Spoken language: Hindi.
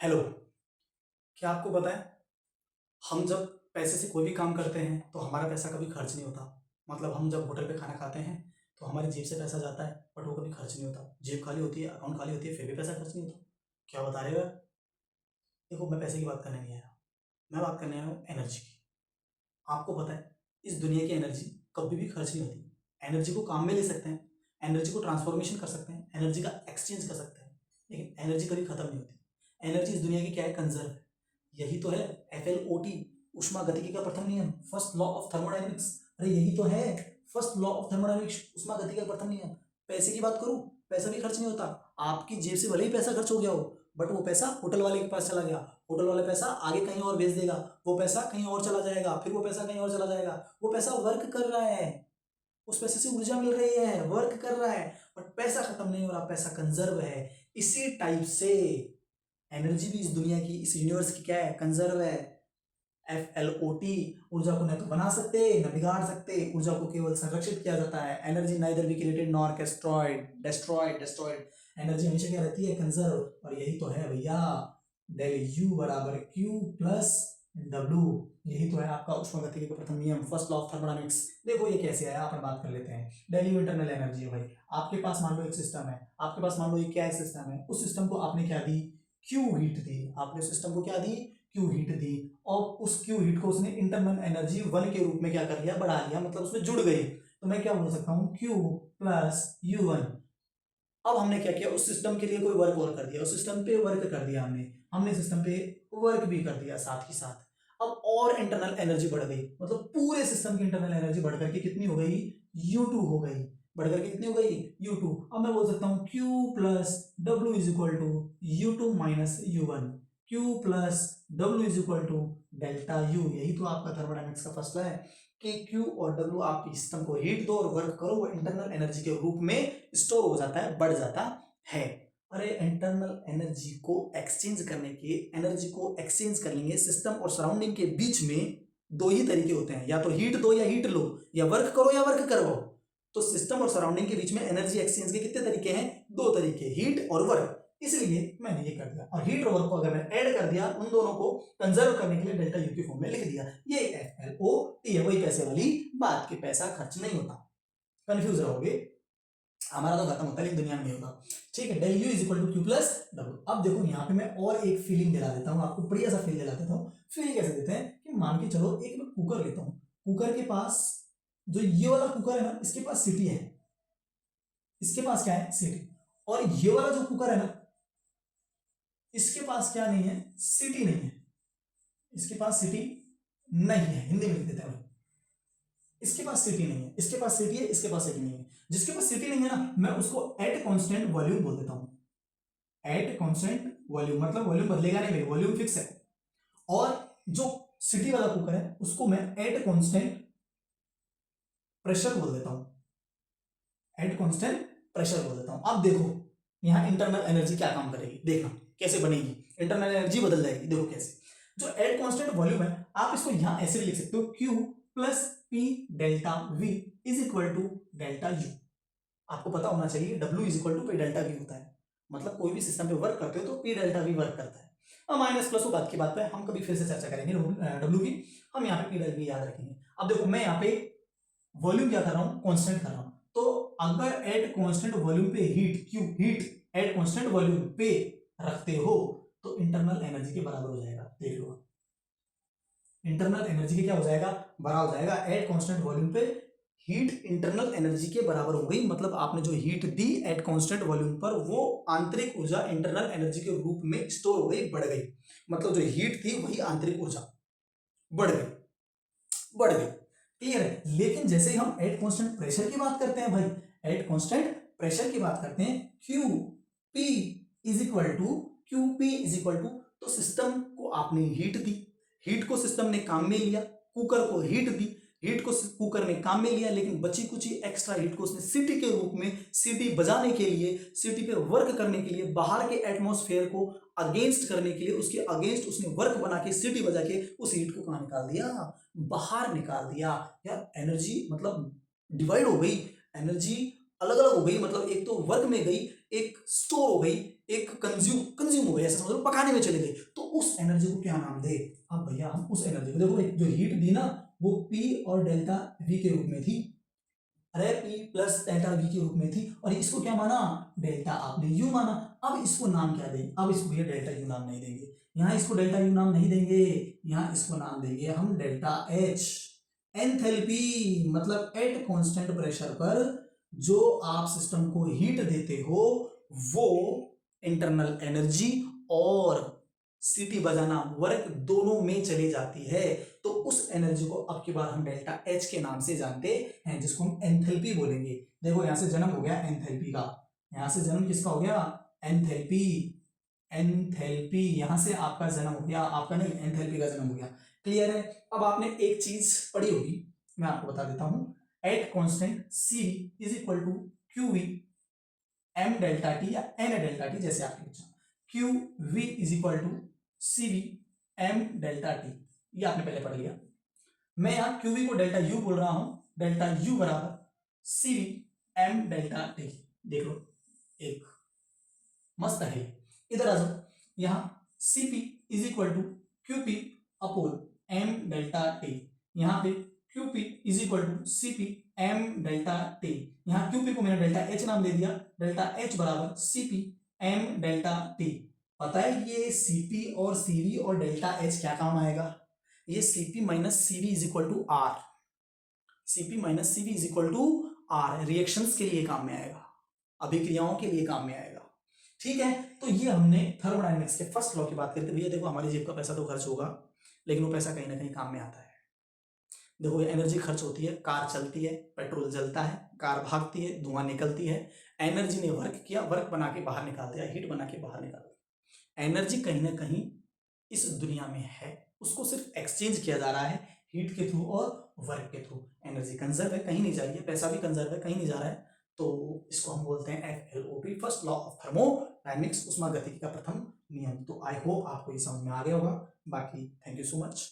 हेलो। क्या आपको पता है हम जब पैसे से कोई भी काम करते हैं तो हमारा पैसा कभी खर्च नहीं होता। मतलब हम जब होटल पे खाना खाते हैं तो हमारी जेब से पैसा जाता है बट वो कभी खर्च नहीं होता। जेब खाली होती है, अकाउंट खाली होती है, फिर भी पैसा खर्च नहीं होता। क्या बता रहे हो यार? देखो, मैं पैसे की बात करने नहीं आया, मैं बात करने आया हूँ एनर्जी की। आपको पता है इस दुनिया की एनर्जी कभी भी खर्च नहीं होती। एनर्जी को काम में ले सकते हैं, एनर्जी को ट्रांसफॉर्मेशन कर सकते हैं, एनर्जी का एक्सचेंज कर सकते हैं, लेकिन एनर्जी कभी खत्म नहीं होती। एनर्जी इस दुनिया की क्या है? कंजर्व है। यही तो है FLOT, ऊष्मा गतिकी का प्रथम नियम, फर्स्ट लॉ ऑफ थर्मोडाइनमिक्स। अरे यही तो है फर्स्ट लॉ ऑफ थर्मोडाइनमिक्स, ऊष्मा गतिकी का प्रथम नियम। पैसे की बात करूं, पैसा भी खर्च नहीं होता। आपकी जेब से भले ही पैसा खर्च हो गया हो बट वो पैसा होटल वाले के पास चला गया, होटल वाले पैसा आगे कहीं और भेज देगा, वो पैसा कहीं और चला जाएगा, फिर वो पैसा कहीं और चला जाएगा। वो पैसा वर्क कर रहा है, उस पैसे से ऊर्जा मिल रही है, वर्क कर रहा है, बट पैसा खत्म नहीं हो रहा, पैसा कंजर्व है। इसी टाइप से एनर्जी भी इस दुनिया की, इस यूनिवर्स की क्या है? कंजर्व है। FLOT, ऊर्जा को न तो बना सकते न बिगाड़ सकते, ऊर्जा को केवल संरक्षित किया जाता है। Energy neither be created nor destroyed, destroyed। Energy हमेशा क्या रहती है? कंजर्व। और यही तो है भैया, डेल यू बराबर क्यू प्लस डब्ल्यू। यही तो है आपका ऊष्मागतिकी का प्रथम नियम, फर्स्ट लॉ ऑफ थर्मोडायनेमिक्स। देखो ये कैसे आया, अपन बात कर लेते हैं। डेल यू इंटरनल एनर्जी है भाई। आपके पास मान लो एक सिस्टम है, आपके पास मान लो ये क्या है? सिस्टम है। उस सिस्टम को आपने क्या दी? क्यू हीट दी। आपने सिस्टम को क्या दी? क्यू हीट दी। और उस क्यू हीट को उसने इंटरनल एनर्जी 1 के रूप में क्या कर लिया? बढ़ा लिया, मतलब उसमें जुड़ गई। तो मैं क्या बोल सकता हूँ? Q plus U1। अब हमने क्या किया? उस सिस्टम के लिए कोई वर्क और कर दिया, उस सिस्टम पे वर्क कर दिया, हमने सिस्टम पे वर्क भी कर दिया साथ ही साथ। अब और इंटरनल एनर्जी बढ़ गई, मतलब पूरे सिस्टम की इंटरनल एनर्जी बढ़ करके कितनी हो गई? U2 हो गई। बढ़ करके कितनी हो गई? U2। अब मैं बोल सकता हूँ Q plus W is equal to U2 minus U1। Q plus W is equal to delta U। यही तो आपका थर्मोडायनेमिक्स का फर्स्ट है कि Q और W आप सिस्टम को हीट दो और वर्क करो, वो इंटरनल एनर्जी के रूप में स्टोर हो जाता है, बढ़ जाता है। अरे इंटरनल एनर्जी को एक्सचेंज करने के, एनर्जी को एक्सचेंज कर लेंगे सिस्टम और सराउंडिंग के बीच में। दो ही तरीके होते हैं, या तो हीट दो या हीट लो, या वर्क करो या वर्क करवाओ। तो सिस्टम और सराउंडिंग के बीच में एनर्जी एक्सचेंज के कितने तरीके हैं? दो तरीके, हीट और वर्क। इसलिए मैंने ये कर दिया, और हीट और वर्क को अगर मैं ऐड कर दिया, उन दोनों को कंजर्व करने के लिए डेल्टा यू के फॉर्म में लिख दिया। ये FLOT है, वही पैसे वाली बात के पैसा खर्च नहीं होता। कंफ्यूज रहोगे, हमारा तो खत्म होता है लेकिन दुनिया में नहीं होता। ठीक है, del U is equal to Q plus W. अब देखो यहाँ पे मैं और एक फीलिंग दिला देता हूँ आपको, बढ़िया सा फील दिला देता हूँ। फील कैसे देते हैं कि मान के चलो एक मैं कुकर लेता हूँ, कुकर के पास जो ये वाला कुकर है ना, इसके पास सीटी है, इसके पास क्या है? सीटी। और ये वाला जो कुकर है ना, इसके पास क्या नहीं है? सीटी नहीं है। इसके पास सीटी नहीं है, हिंदी में लिख देते हैं। इसके पास सिटी नहीं है, इसके पास सिटी है, इसके पास सिटी नहीं है। जिसके पास सिटी नहीं है ना, मैं उसको एट कांस्टेंट वॉल्यूम बोल देता हूं। एट कांस्टेंट वॉल्यूम मतलब वॉल्यूम बदलेगा नहीं भाई, वॉल्यूम फिक्स है। और जो सिटी वाला कुकर है उसको मैं एट कांस्टेंट प्रेशर बोल देता हूं। एट कांस्टेंट प्रेशर बोल देता हूं। अब देखो यहां इंटरनल एनर्जी क्या काम करेगी, देखना कैसे बनेगी। इंटरनल एनर्जी बदल जाएगी, देखो कैसे। जो एट कांस्टेंट वॉल्यूम है, आप इसको यहां ऐसे भी लिख सकते हो, Q plus P delta V is equal to delta U। आपको पता होना चाहिए W is equal to P delta V होता है। मतलब कोई भी सिस्टम पे वर्क करते हो तो P डेल्टा V वर्क करता है। अब माइनस प्लस वो बात की बात पे हम कभी फिर से चर्चा करेंगे W की। हम यहाँ पे P डेल्टा V याद रखेंगे। अब देखो मैं यहाँ पे वॉल्यूम क्या कर रहा हूँ? कांस्टेंट कर रहा हूँ। तो अगर एट कांस्टेंट वॉल्यूम पे heat, Q heat at constant volume पे रखते हो तो इंटरनल एनर्जी के बराबर हो जाएगा। देख लो, इंटरनल एनर्जी के क्या हो जाएगा? बराबर हो जाएगा। एट कांस्टेंट वॉल्यूम पे हीट इंटरनल एनर्जी के बराबर हो गई। मतलब आपने जो heat the at constant volume पर, वो आंतरिक ऊर्जा इंटरनल एनर्जी के रूप में स्टोर हो गई, बढ़ गई। मतलब जो हीट थी वही आंतरिक ऊर्जा बढ़ गई, बढ़ गई। क्लियर है? लेकिन जैसे ही हम एट कांस्टेंट प्रेशर की बात करते हैं भाई, एट कांस्टेंट प्रेशर की बात करते हैं, Q P is equal to, Q P is equal to, तो सिस्टम को आपने हीट दी, हीट को सिस्टम ने काम में लिया, कुकर को हीट दी, हीट को कुकर ने काम में लिया, लेकिन बची कुछ एक्स्ट्रा हीट को उसने सिटी के रूप में, सिटी बजाने के लिए, सिटी पे वर्क करने के लिए, बाहर के एटमॉस्फेयर को अगेंस्ट करने के लिए, उसके अगेंस्ट उसने वर्क बना के, सिटी बजा के उस हीट को कहां निकाल दिया? बाहर निकाल दिया। यार एनर्जी मतलब डिवाइड हो गई, एनर्जी अलग अलग हो गई, मतलब एक तो वर्क में गई, एक स्टोर हो गई, एक कंज्यूम हो गई, ऐसा समझ लो पकाने में चली गई, तो उस एनर्जी को क्या नाम दे? अब भैया हम उस एनर्जी को देखो, एक जो हीट दी ना वो पी और डेल्टा वी के रूप में थी, अरे पी प्लस डेल्टा वी के रूप में थी, और इसको क्या माना? डेल्टा आपने यू माना। अब इसको नाम क्या देंगे? अब इसको भैया डेल्टा यू नाम नहीं देंगे, यहाँ इसको डेल्टा यू नाम नहीं देंगे, यहाँ इसको नाम देंगे हम डेल्टा एच। एंथैल्पी मतलब एट कांस्टेंट प्रेशर पर जो आप सिस्टम को हीट देते हो वो इंटरनल एनर्जी और सीटी बजाना वर्क दोनों में चली जाती है, तो उस एनर्जी को अब की बार हम डेल्टा एच के नाम से जानते हैं, जिसको हम एंथैल्पी बोलेंगे। देखो यहां से जन्म हो गया एंथैल्पी का, यहां से जन्म किसका हो गया? एंथैल्पी। एंथैल्पी यहां से आपका जन्म हो गया, आपका नहीं, एंथैल्पी का जन्म हो गया। क्लियर है? अब आपने एक चीज पढ़ी होगी, मैं आपको बता देता हूं, at constant C is equal to Q V M delta T या एन डेल्टा टी, जैसे आपकी इच्छा। Q V is equal to C V M delta T, ये आपने पहले पढ़ लिया। मैं यहां क्यू वी को डेल्टा यू बोल रहा हूं, डेल्टा यू बराबर C V M delta T. देख लो एक मस्त है, इधर आ जाओ, यहां C P is equal to Q P अपोल एम डेल्टा टी, यहां पे Q P is equal to C P M delta T, यहां क्यू पी को मैंने डेल्टा एच नाम दे दिया, डेल्टा एच बराबर C P M delta T. पता है ये सीपी और सीवी और डेल्टा एच क्या काम आएगा? ये CP minus CV is equal to R, CP minus CV is equal to R, reactions के लिए काम में आएगा, अभिक्रियाओं के लिए काम में आएगा। ठीक है, तो ये हमने थर्मोडायनेमिक्स के फर्स्ट लॉ की बात करते हुए, देखो हमारी जेब का पैसा तो खर्च होगा, लेकिन वो पैसा कहीं ना कहीं काम में आता है। देखो एनर्जी खर्च होती है, कार चलती है, पेट्रोल जलता है, कार भागती है, धुआं निकलती है, एनर्जी ने वर्क किया, वर्क बना के बाहर निकाल दिया, हीट बना के बाहर निकाल दिया। एनर्जी कहीं ना कहीं इस दुनिया में है, उसको सिर्फ एक्सचेंज किया जा रहा है हीट के थ्रू और वर्क के थ्रू। एनर्जी कंजर्व है, कहीं नहीं जा रही है, पैसा भी कंजर्व है, कहीं नहीं जा रहा है, तो इसको हम बोलते हैं FLOP, first law of thermodynamics, उष्मागतिकी का प्रथम नियम। तो आई होप आपको ये समझ में आ गया होगा। बाकी थैंक यू सो मच।